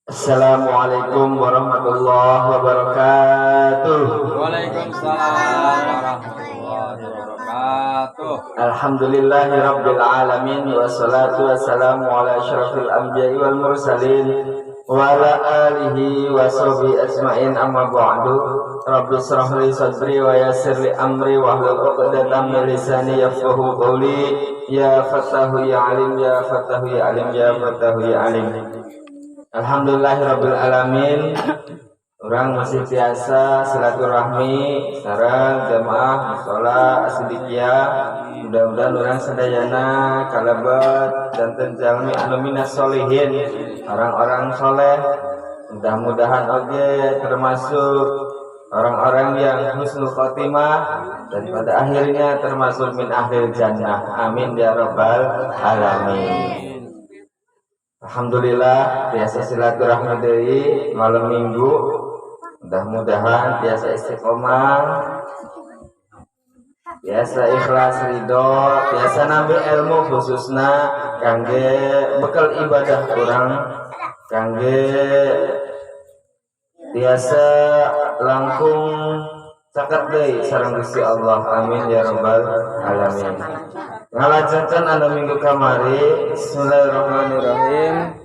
Assalamualaikum warahmatullahi wabarakatuh. Waalaikumsalam warahmatullahi wabarakatuh. Alhamdulillahirabbil alamin wassalatu wassalamu ala asyrafil anbiya'i wal mursalin wa ala alihi wa sahbihi ajmain amma ba'du. Rabbi shrah li sadri wa yassir li amri wahlul 'uqdatam min lisani yafqahu qawli. Ya Fattahu ya Alim, ya Fattahu ya Alim, ya Fattahu ya Alim. Alhamdulillahirabbil alamin. Orang masih biasa silaturahmi sareng jamaah mushola As-Siddiqiyah. Mudah-mudahan orang sadayana kalebet janten jalmi anu minas sholihin, orang-orang soleh. Mudah-mudahan oge termasuk orang-orang yang husnul khotimah dan pada akhirnya termasuk min ahlil jannah. Amin ya rabbal alamin. Alhamdulillah biasa silaturahmi deui malam minggu. Mudah-mudahan biasa istiqomah, biasa ikhlas ridho, biasa nambi ilmu khususna kangge bekal ibadah kurang, kangge biasa langkung caket deui sareng Gusti Allah. Amin ya rabbal alamin. Ngalajenkeun anu minggu kamari. Bismillahirrahmanirrahim.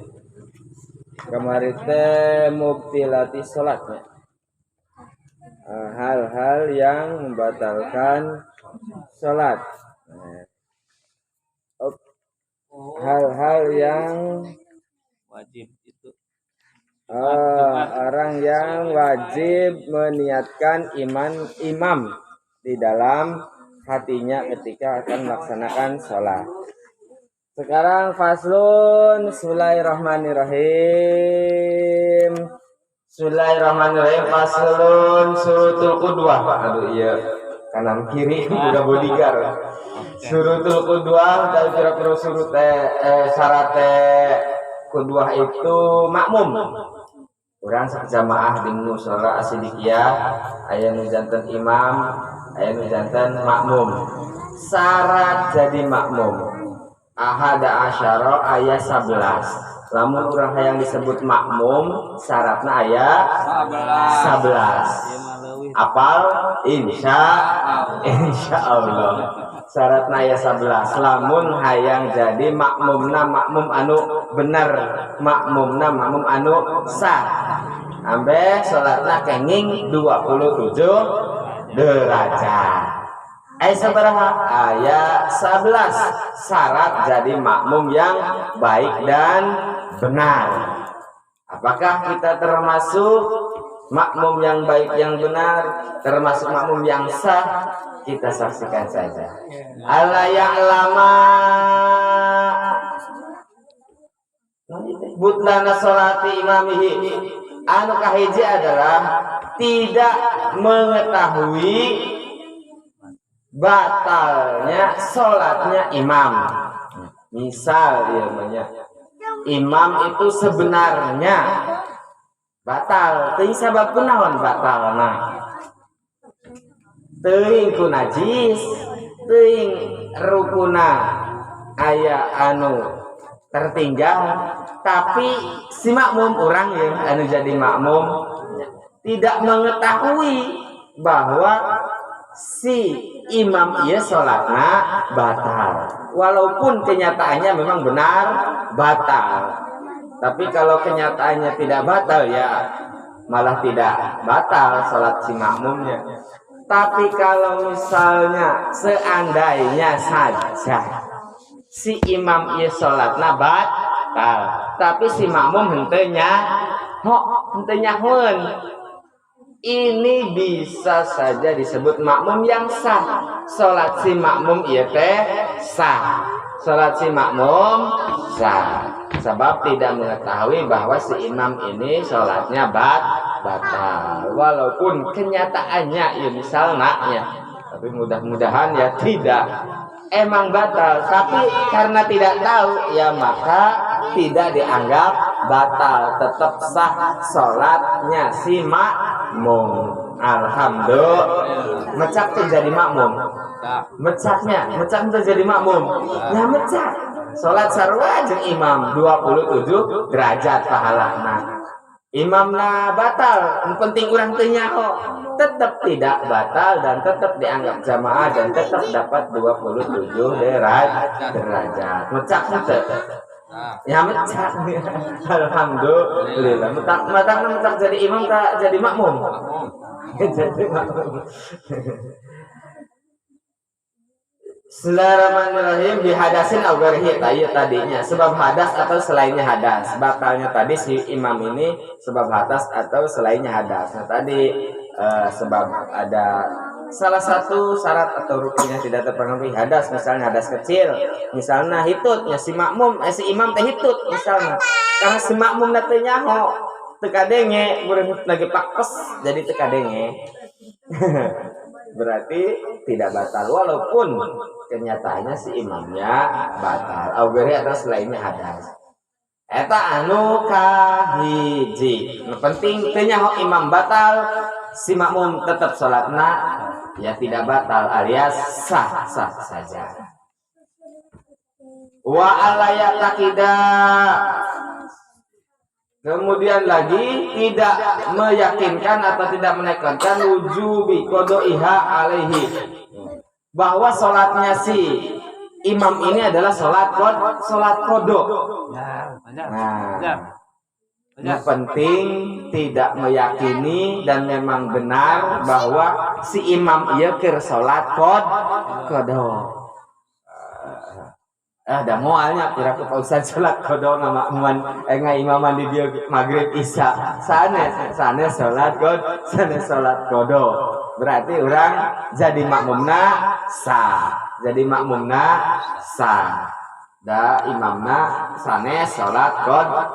Kamari teh mubtilati salatnya, hal-hal yang membatalkan salat, hal-hal yang Wajib itu orang yang wajib meniatkan imam di dalam hatinya ketika akan melaksanakan sholat. Sekarang faslun. Bismillahirrahmanirrahim. Bismillahirrahmanirrahim. Faslun surutul qudwah. Aduh iya, kanan kiri udah bodyguard. Surutul qudwah dan kira-kira surut syarat qudwah itu makmum. Urang sakjamaah di mushola As-Siddiqiyah aya nu janten imam, aya nu janten makmum. Syarat jadi makmum ahada asyara aya 11. Lamun urang hayang disebut makmum syaratna aya 11. Apal insyaallah. Syaratna aya 11. Lamun hayang jadi makmumna makmum anu bener, makmumna makmum anu sah. Ambe salatna kenging 27 derajat. Sabaraha aya 11 syarat jadi makmum yang baik dan benar. Apakah kita termasuk makmum yang baik yang benar, termasuk makmum yang sah? Kita saksikan saja. Alla ya'lama butlana sholati imamihi. Anu kahiji adalah tidak mengetahui batalnya sholatnya imam. Misal dia imam itu sebenarnya batal, teuing sabab kunaon batalna? Teuing ku najis, teuing rukuna aya anu tertinggal, tapi si makmum orang yang anu jadi makmum tidak mengetahui bahwa si imam ieu salatna batal, walaupun kenyataannya memang benar batal. Tapi kalau kenyataannya tidak batal, ya malah tidak batal salat si makmumnya. Tapi kalau misalnya seandainya saja si imam ieu salatna batal, tapi si makmum henteu nyahoeun, ini bisa saja disebut makmum yang sah. Salat si makmum ieu teh sah. Salat si makmum sah. Sebab tidak mengetahui bahwa si imam ini salatnya batal. Walaupun kenyataannya ya misalnya ya, tapi mudah-mudahan ya tidak emang batal, tapi karena tidak tahu ya maka tidak dianggap batal, tetap sah salatnya si makmum. Alhamdulillah. Mecak tuh jadi makmum. Mecak tuh jadi makmum. Ya mecak. Salat sarua jeung imam 27 derajat pahalana. Imamna batal, yang penting urang teu nyaho, tetap tidak batal dan tetap dianggap jamaah dan tetap dapat 27 derajat. Mecak teu. Ya mecak. Alhamdulillah. Mecak jadi imam tak jadi makmum. Jadi makmum. Bismillahirrahmanirrahim. Bihadasin au ghairihi tadinya sebab hadas atau selainnya hadas. Batalnya tadi si imam ini sebab hadas atau selainnya hadas. Nah tadi sebab ada salah satu syarat atau rukunnya tidak terpenuhi hadas, misalnya hadas kecil, misalnya hitutnya si makmum si imam teh hitut misalnya. Karena si makmum teh nyaho teu kadenge urang lagi pakes jadi teu kadenge. Berarti tidak batal walaupun kenyataannya si imamnya batal. Augeri atau selainnya hadas. Eta anu kahiji. Nu penting teu nyaho imam batal, si makmum tetap salatna ya tidak batal alias sah saja. Wa alaya takida. Kemudian lagi tidak meyakinkan atau tidak menekankan wujubi qodaiha alaihi, bahwa sholatnya si imam ini adalah sholat kodo. Yang penting tidak meyakini dan memang benar bahwa si imam ieu keur sholat kodo. Ada moalnya kira ke pausan sholat kodo ngamakmuman ngaimaman di dia maghrib isya sanes sholat kodo berarti orang jadi makmumna sah da imamna sanes sholat kodo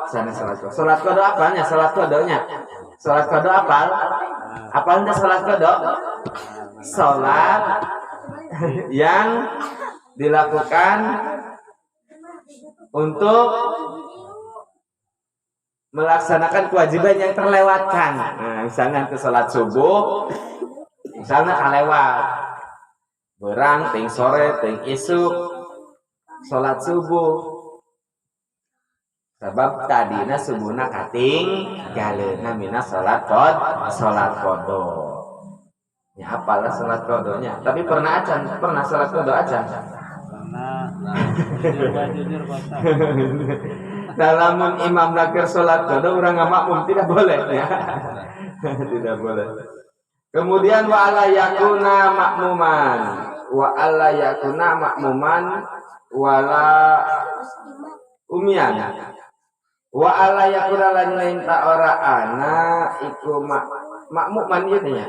apanya sholat kodo apalnya sholat kodo sholat yang dilakukan untuk melaksanakan kewajiban yang terlewatkan. Nah, misalnya ke sholat subuh, misalnya kalewat, berang, ting sore, ting isuk, sholat subuh. Sebab tadina subuhna kating, galeuna mina sholat kodo. Ya apalah sholat kodonya. Tapi pernah sholat kodo aja. Dalam imam nakir sholat kodo orang makmum tidak boleh ya. Tidak boleh. Kemudian wa alla yakuna makmuman wala umyan. Wa alla yakuna lan ta ora ana iku makmuman ieu nya.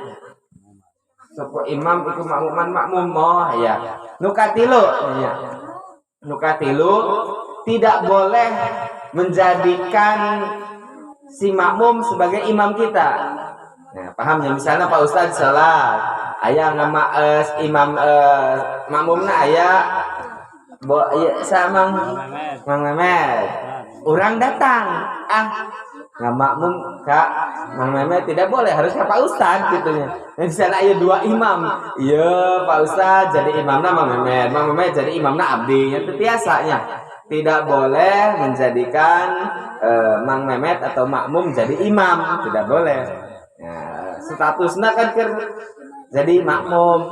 Sapa imam iku makmum ya. Nukatilu ya. Nukatilu tidak boleh menjadikan si makmum sebagai imam kita. Nah, paham ya? Misalnya Pak Ustadz salat, aya imam makmumna aya sama Mang Memet. Orang datang, makmum Kak Mang Memet tidak boleh, harus ke Pak Ustadz gitunya. Nah, misalnya aya dua imam, iya Pak Ustadz jadi imamna Mang Memet jadi imamna Abdi. Yang biasanya tidak boleh menjadikan Mang Memet atau makmum jadi imam, tidak boleh. Nah, statusnya kan jadi makmum,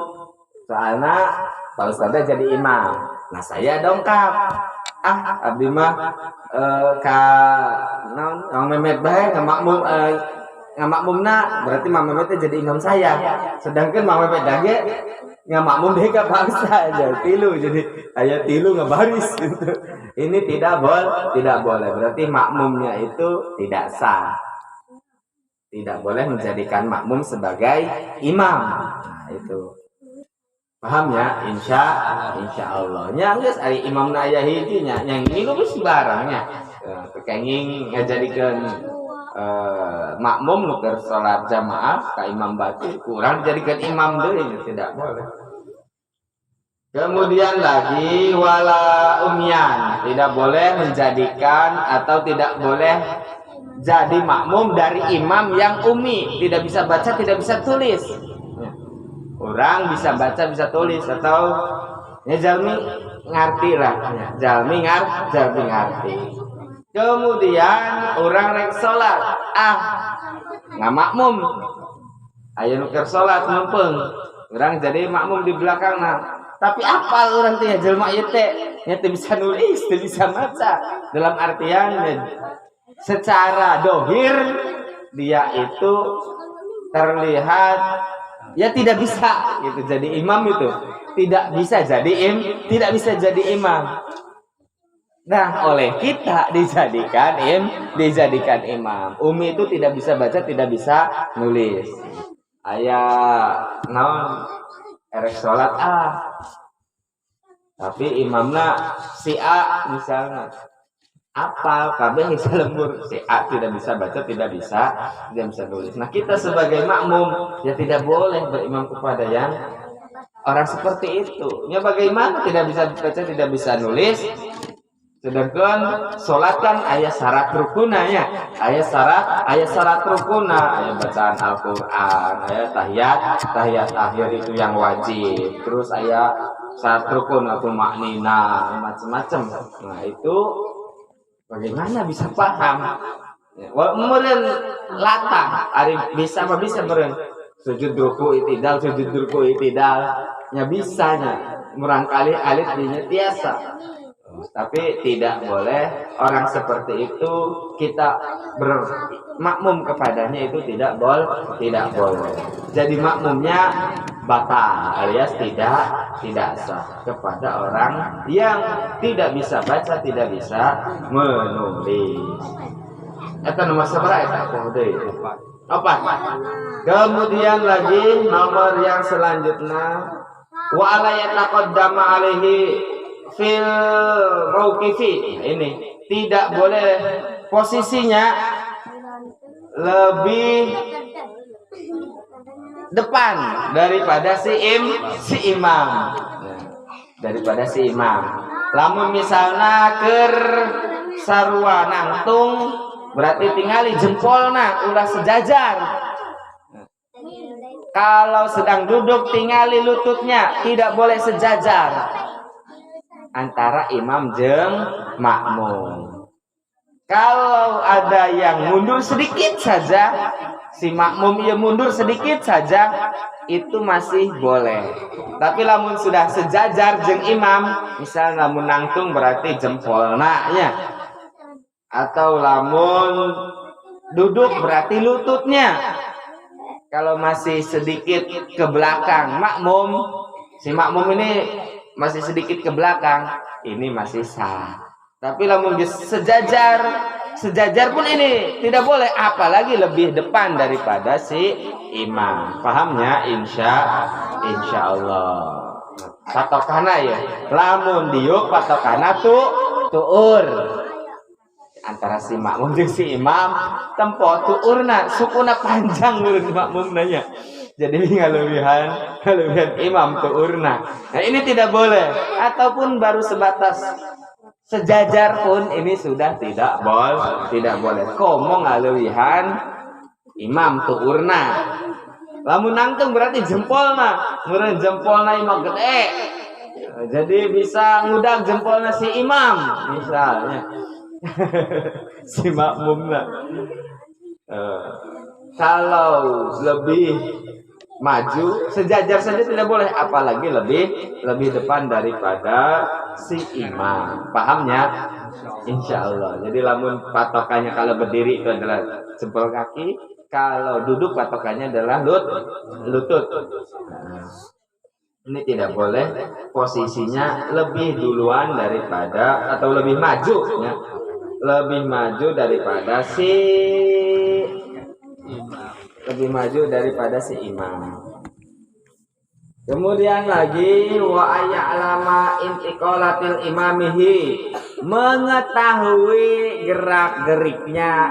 soalnya Pak Ustadz jadi imam. Nah saya dongkap, abdi mah Mang Memet bae ngamakmumna, berarti Mang Memet jadi imam saya. Sedangkan Mang Memet dage ngamakmum deui ka Pak Ustadz aja tilu, jadi aya tilu ngabaris gitu. Ini tidak boleh. Berarti makmumnya itu tidak sah. Tidak boleh menjadikan makmum sebagai imam. Nah, itu. Paham ya? Insya Allah. Nya geus ari imamna aya hiji nya, yang ini geus barangnya. Kenging ngajadikeun makmum nu keur salat jamaah ka imam batin, kurang dijadikeun imam deui, tidak boleh. Kemudian lagi wala umyan, tidak boleh menjadikan atau tidak boleh jadi makmum dari imam yang umi, tidak bisa baca, tidak bisa tulis. Orang bisa baca, bisa tulis, atau ya jalmi ngerti lah, ya. jalmi ngerti. Kemudian orang rek salat, nggak makmum, ayo nuker salat mumpung, orang jadi makmum di belakang Tapi apal orang tuh ya jelma ieu teh, nya teu bisa nulis, teu bisa baca. Dalam artian secara dohir dia itu terlihat ya tidak bisa gitu jadi imam itu. Tidak bisa jadi imam. Nah, oleh kita dijadikan imam. Umi itu tidak bisa baca, tidak bisa nulis. Aya naon erek salat tapi imamna si A misalnya apal kabeh bisa lembur, si A tidak bisa baca, tidak bisa nulis. Nah, kita sebagai makmum ya tidak boleh berimam kepada yang orang seperti itu. Ya bagaimana tidak bisa baca, tidak bisa nulis, sedangkan sholat kan ayat syarat rukunanya, ayat syarat rukuna, ayat bacaan Al-Quran, ayat tahiyat akhir itu yang wajib, terus ayat syarat rukun atau maknina macam-macam. Nah itu bagaimana bisa paham? Meren latah, ari bisa apa bisa meren sujud ruku itidal, nya bisanya merangkali alit dinya tiasa. Tapi tidak boleh orang seperti itu kita bermakmum kepadanya, itu tidak boleh. Jadi makmumnya batal alias tidak sah kepada orang yang tidak bisa baca, tidak bisa menulis. Eta nomor sabaraha eta? Opat. Kemudian lagi nomor yang selanjutnya wa ala yataqaddama alaihi fil mauqifi. Ini tidak boleh posisinya lebih depan daripada si imam. Daripada si imam. Lamun misalna keur sarua nangtung berarti tingali jempolna ulah sejajar. Kalau sedang duduk tingali lututnya, tidak boleh sejajar antara imam jeung makmum. Kalau ada yang mundur sedikit saja, si makmum ia mundur sedikit saja, itu masih boleh. Tapi lamun sudah sejajar jeung imam, misal lamun nangtung berarti jempolna nya, atau lamun duduk berarti lututnya. Kalau masih sedikit ke belakang makmum, si makmum ini masih sedikit ke belakang, ini masih sah. Tapi lamun sejajar pun ini tidak boleh, apalagi lebih depan daripada si imam. Pahamnya? Insya Allah. Patokana ya, lamun diuk patokana tuur antara si makmum jeung si imam, tempo tuurna sukuna panjang ulun makmum nanya. Jadi ngalewihan imam tuurna. Nah, ini tidak boleh, ataupun baru sebatas sejajar pun ini sudah tidak boleh. Komo ngalewihan imam tuurna. Lamun nangtung berarti jempolna, meureun jempolna imam gede. Jadi bisa ngudag jempolna si imam misalnya. Si makmumna. Kalau lebih maju sejajar saja tidak boleh, apalagi lebih depan daripada si imam. Pahamnya? Insya Allah. Jadi lamun patokannya kalau berdiri itu adalah jempol kaki, kalau duduk patokannya adalah lutut. Ini tidak boleh posisinya lebih duluan daripada atau lebih maju ya. Lebih maju daripada si imam. Kemudian lagi wa ayya'lama intiqalatil imamihi, mengetahui gerak-geriknya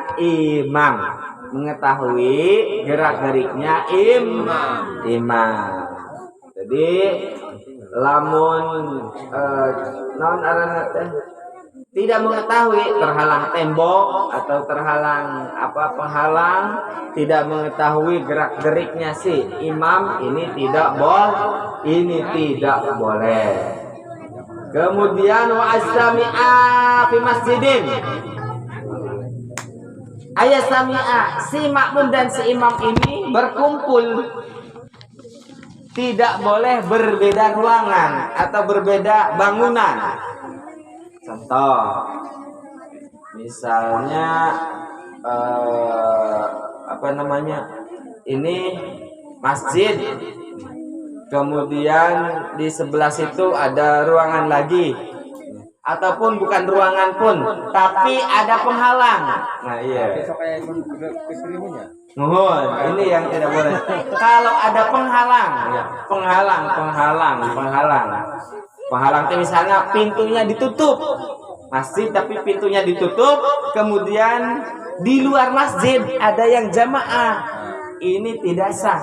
imam. Imam. Jadi lamun naon aranna teh tidak mengetahui terhalang tembok atau terhalang penghalang, tidak mengetahui gerak-geriknya si imam, ini tidak boleh. Kemudian wa as-sami'a fi masjidin. Ayat sami'a, si makmum dan si imam ini berkumpul, tidak boleh berbeda ruangan atau berbeda bangunan. Contoh, misalnya ini masjid, kemudian di sebelah situ ada ruangan lagi, ataupun bukan ruangan pun, tapi ada penghalang. Nah iya. Ini yang tidak boleh. Kalau ada penghalang itu misalnya pintunya ditutup, masjid tapi pintunya ditutup, kemudian di luar masjid ada yang jamaah, ini tidak sah.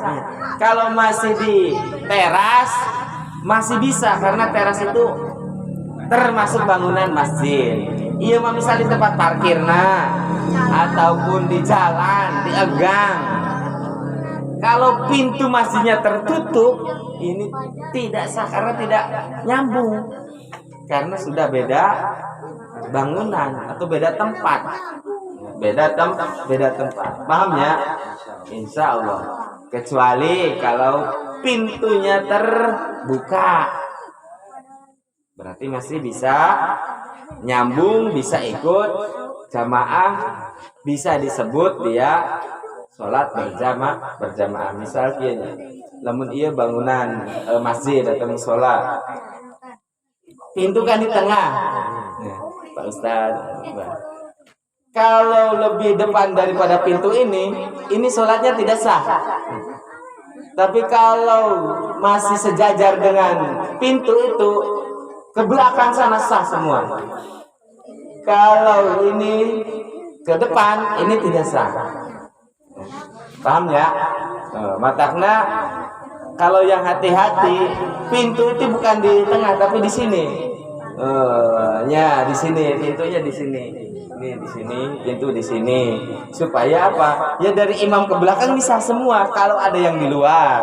Kalau masih di teras masih bisa, karena teras itu termasuk bangunan masjid. Iya, misal di tempat parkir ataupun di jalan, di gang. Kalau pintu masjidnya tertutup, ini tidak sah karena tidak nyambung, karena sudah beda bangunan atau beda tempat. Beda tempat. Paham ya? Insya Allah. Kecuali kalau pintunya terbuka, berarti masih bisa nyambung, bisa ikut jamaah, bisa disebut dia sholat berjamaah. Misal lamun iya bangunan masjid atau musola, pintu kan di tengah, Pak Ustadz. Kalau lebih depan daripada pintu ini sholatnya tidak sah. Tapi kalau masih sejajar dengan pintu itu, ke belakang sana sah semua. Kalau ini ke depan, ini tidak sah. Paham ya? Matakna kalau yang hati-hati, pintu itu bukan di tengah tapi di sini. Di sini, pintunya di sini. Ini di sini, pintu di sini. Supaya apa? Ya dari imam ke belakang bisa semua. Kalau ada yang di luar,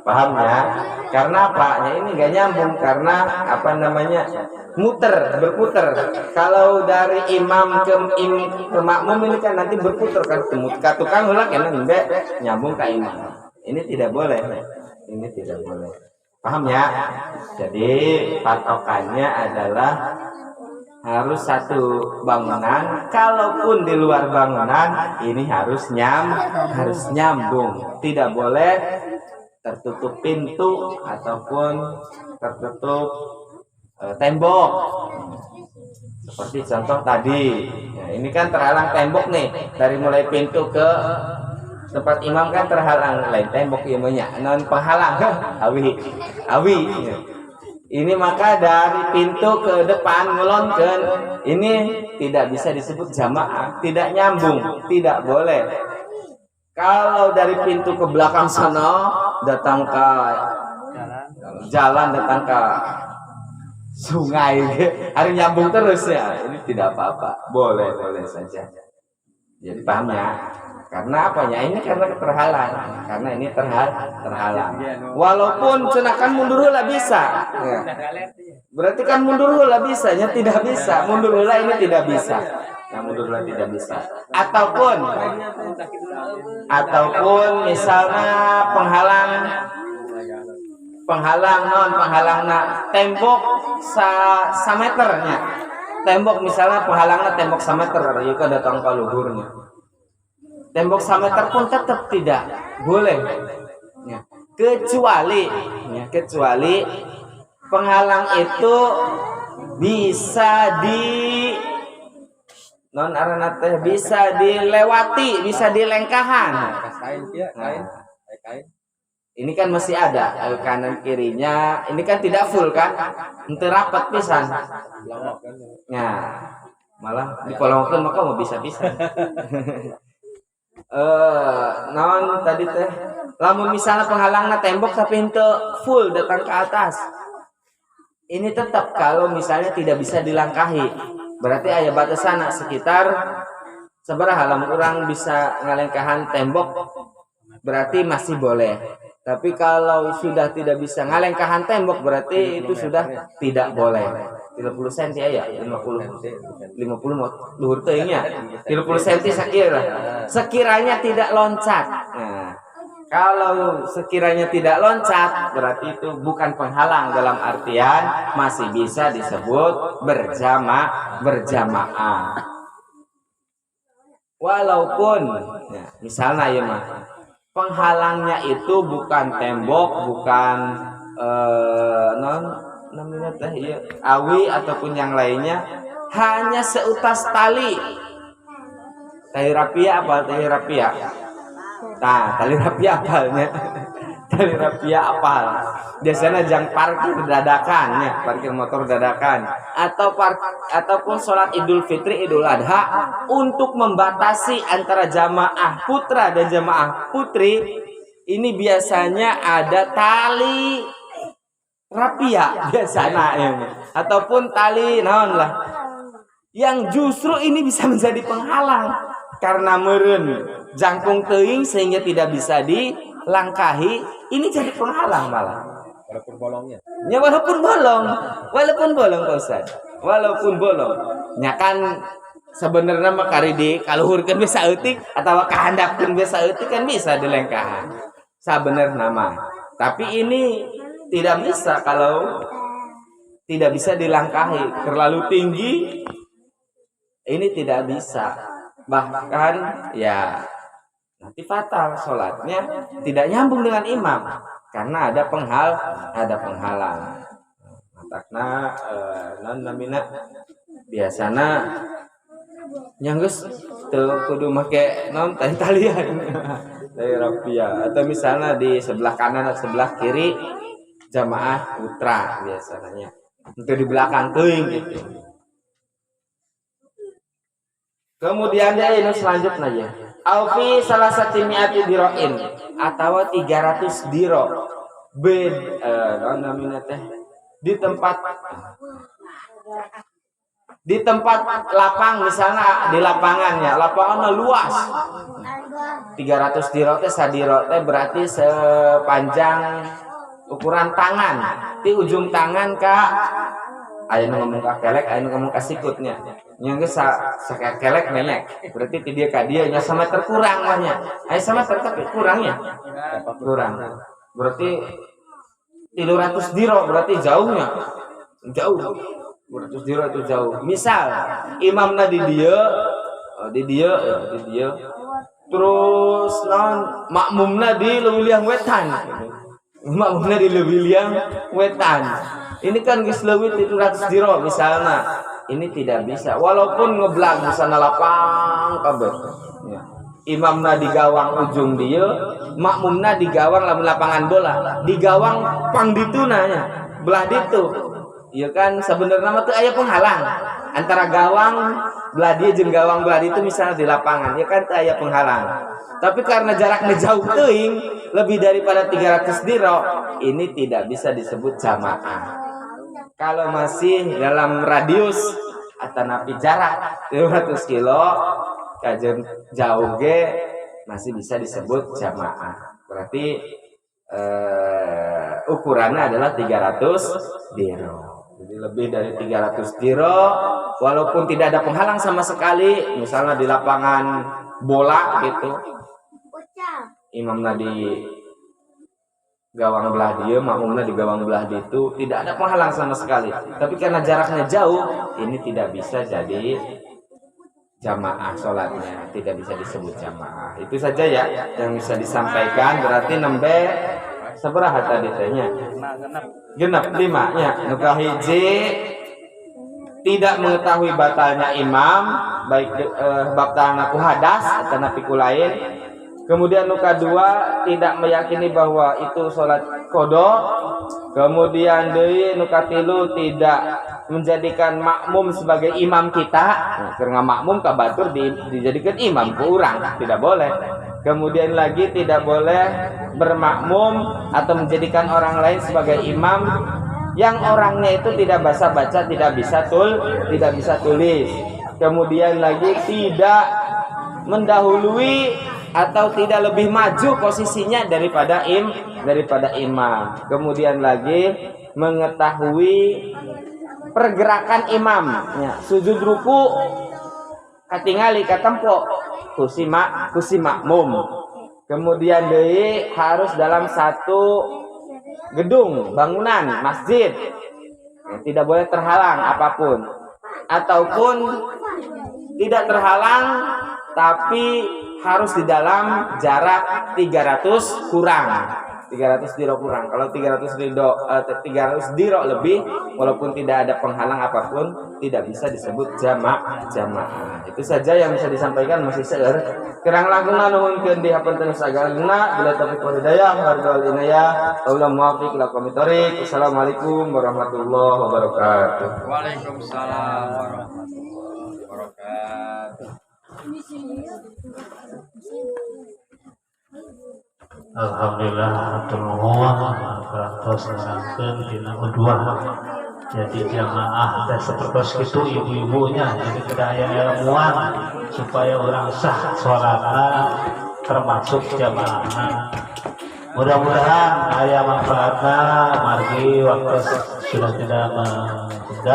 paham ya? Karena apa? Ya ini gak nyambung, karena berputar. Kalau dari imam ke makmum ini kan nanti berputar kan, tukang ulang kan nyambung ke imam. Ini tidak boleh. Paham ya? Jadi patokannya adalah harus satu bangunan. Kalaupun di luar bangunan, ini harus nyambung. Tidak boleh tertutup pintu ataupun tertutup tembok. Seperti contoh tadi. Nah, ini kan terhalang tembok nih, dari mulai pintu ke tempat imam kan terhalang, lain tembok imamnya, non penghalang, awi. Ini maka dari pintu ke depan ngelonken, ini tidak bisa disebut jamaah, tidak nyambung, tidak boleh. Kalau dari pintu ke belakang sana datang ke jalan, datang ke sungai, hari nyambung terus ya, ini tidak apa-apa, boleh saja. Jadi paham ya? Karena apanya? Ini karena terhalang. Karena ini terhalang. Walaupun cenakan mundur lah bisa. Ya. Berarti kan mundur lah bisa, ya tidak bisa. Mundur lah ini tidak bisa. Yang mundur lah tidak bisa. Ataupun misalnya penghalang tembok sameternya. Tembok misalnya penghalangnya tembok sameter, ya kan datang ke luhurnya. Tembok sameter pun tetap tidak boleh. Ya. Kecuali penghalang itu bisa bisa dilewati, bisa dilengkahan. Ini kan masih ada kanan kirinya. Ini kan tidak full kan? Itu rapat pisan. Nah, malah dipolongkan maka mau bisa-bisa. Tadi teh lamun misalnya penghalangna tembok tapi henteu full datang ke atas, ini tetap kalau misalnya tidak bisa dilangkahi, berarti aya batasan sekitar sabaraha lamun urang bisa ngalengkahan tembok berarti masih boleh. Tapi kalau sudah tidak bisa ngalengkahan tembok berarti itu sudah tidak boleh. 30 cm ya, 50 mau luhur teuing nya. 30 cm sekiranya tidak loncat. Nah, kalau sekiranya tidak loncat berarti itu bukan penghalang, dalam artian masih bisa disebut berjamaah. Walaupun ya, misalnya ya mah penghalangnya itu bukan tembok, bukan namanya teh ya, awi ataupun yang lainnya, hanya seutas tali rapia apa tali rapia. Nah, tali rapia apalnya. Tali rapia apal. Biasanya jang parkir dadakan ya, parkir motor dadakan ataupun sholat Idul Fitri, Idul Adha untuk membatasi antara jamaah putra dan jamaah putri. Ini biasanya ada tali rapia biasanya ya, ataupun tali naon lah. Yang justru ini bisa menjadi penghalang karena meureun jangkung teuing sehingga tidak bisa dilangkahi, ini jadi penghalang malah. Walaupun bolongnya. Ya walaupun bolong Pak Ustaz. Walaupun bolong. Nya kan sebenarnya mah kari di kaluhurkeun bisa eutik atawa kahandapkeun bisa eutik kan bisa dilengkahan. Sabenerna mah. Tapi ini tidak bisa kalau tidak bisa dilangkahi, terlalu tinggi. Ini tidak bisa. Bahkan ya nanti fatal sholatnya, tidak nyambung dengan imam karena ada penghalang. Matakna non namina biasana nyanggeus teu kudu make non tali-talian dari rapia, atau misalnya di sebelah kanan atau sebelah kiri jamaah putra biasanya, untuk di belakang teuing gitu. Kemudian dia ini selanjutnya ya. Alfi salah satu mi'ati diroin atau 300 diro. Namanya teh di tempat lapang, misalnya di lapangannya, lapangannya luas. 300 diro teh sadiro teh berarti sepanjang ukuran tangan. Di ujung tangan Kak ayeuna ngomong ka kelek, ayeuna ngomong ka sikutnya. Nya geus sakelek nenek. Berarti ti dieu ka dieu nya sameter kurang mah nya. Aya sameter tapi kurangnya. Kurang. Berarti 300 diro berarti jauhnya. Jauh. 300 diro itu jauh. Misal imamna di dieu, terus makmumna di leuwih wetan. Makmumna di leuwih wetan. Ini kan geus leuwih 300 diro misalnya. Ini tidak bisa. Walaupun ngeblag misalnya lapang kabeh. Ya. Imamna di gawang ujung dia, makmumna di gawang lapangan bola. Di gawang pang dituna nya. Belah ditu. Ieu kan sebenarnya mah teu aya penghalang antara gawang belah dieu jeung gawang belah ditu misalnya di lapangan. Ieu kan teu aya penghalang. Tapi karena jaraknya jauh teuing, lebih daripada 300 diro, ini tidak bisa disebut jamaah. Kalau masih dalam radius atau napi jarak 200 kilo kajian jauh ge masih bisa disebut jamaah. Berarti ukurannya adalah 300 diro. Jadi lebih dari 300 diro walaupun tidak ada penghalang sama sekali, misalnya di lapangan bola gitu. Imamna di gawang belah dia, makmumnya di gawang belah dia itu tidak ada penghalang sama sekali. Tapi karena jaraknya jauh, ini tidak bisa jadi jamaah sholatnya, tidak bisa disebut jamaah. Itu saja ya yang bisa disampaikan. Berarti nembe sabaraha tadi tehnya? Genep 5 nya. Nuka hiji tidak mengetahui batalnya imam, baik batalna ku hadas atau napi ku lain. Kemudian nuka 2 tidak meyakini bahwa itu sholat qada. Kemudian deui nuka 3 tidak menjadikan makmum sebagai imam kita. Nah, karena makmum ka batur dijadikan imam ku urang, tidak boleh. Kemudian lagi tidak boleh bermakmum atau menjadikan orang lain sebagai imam yang orangnya itu tidak bisa baca, tidak bisa tulis. Kemudian lagi tidak mendahului atau tidak lebih maju posisinya daripada imam. Kemudian lagi mengetahui pergerakan imam, ya, sujud ruku katingali katempo kusi makmum. Kemudian deui harus dalam satu gedung, bangunan, masjid, ya, tidak boleh terhalang apapun, ataupun tidak terhalang tapi harus di dalam jarak 300 kurang. 300 diro kurang. Kalau 300 diro lebih, walaupun tidak ada penghalang apapun, tidak bisa disebut jamaah. Itu saja yang bisa disampaikan, masih seueur. Kirang langkungna nuhunkeun di hapunten sagalna, bila taufiq wal hidayah, wal inayah, Allah muwaffiq ila aqwamit thoriq. Assalamualaikum warahmatullahi wabarakatuh. Waalaikumsalam warahmatullahi wabarakatuh. Alhamdulillah termohon kantos nerangkeun dina udwah. Jadi jamaah teh sapertos kitu ibu-ibunya, jadi tidak aya ilmuwan supaya orang sah salatna termasuk jamaah. Mudah-mudahan aya manfaatna margi waktu sudah tidak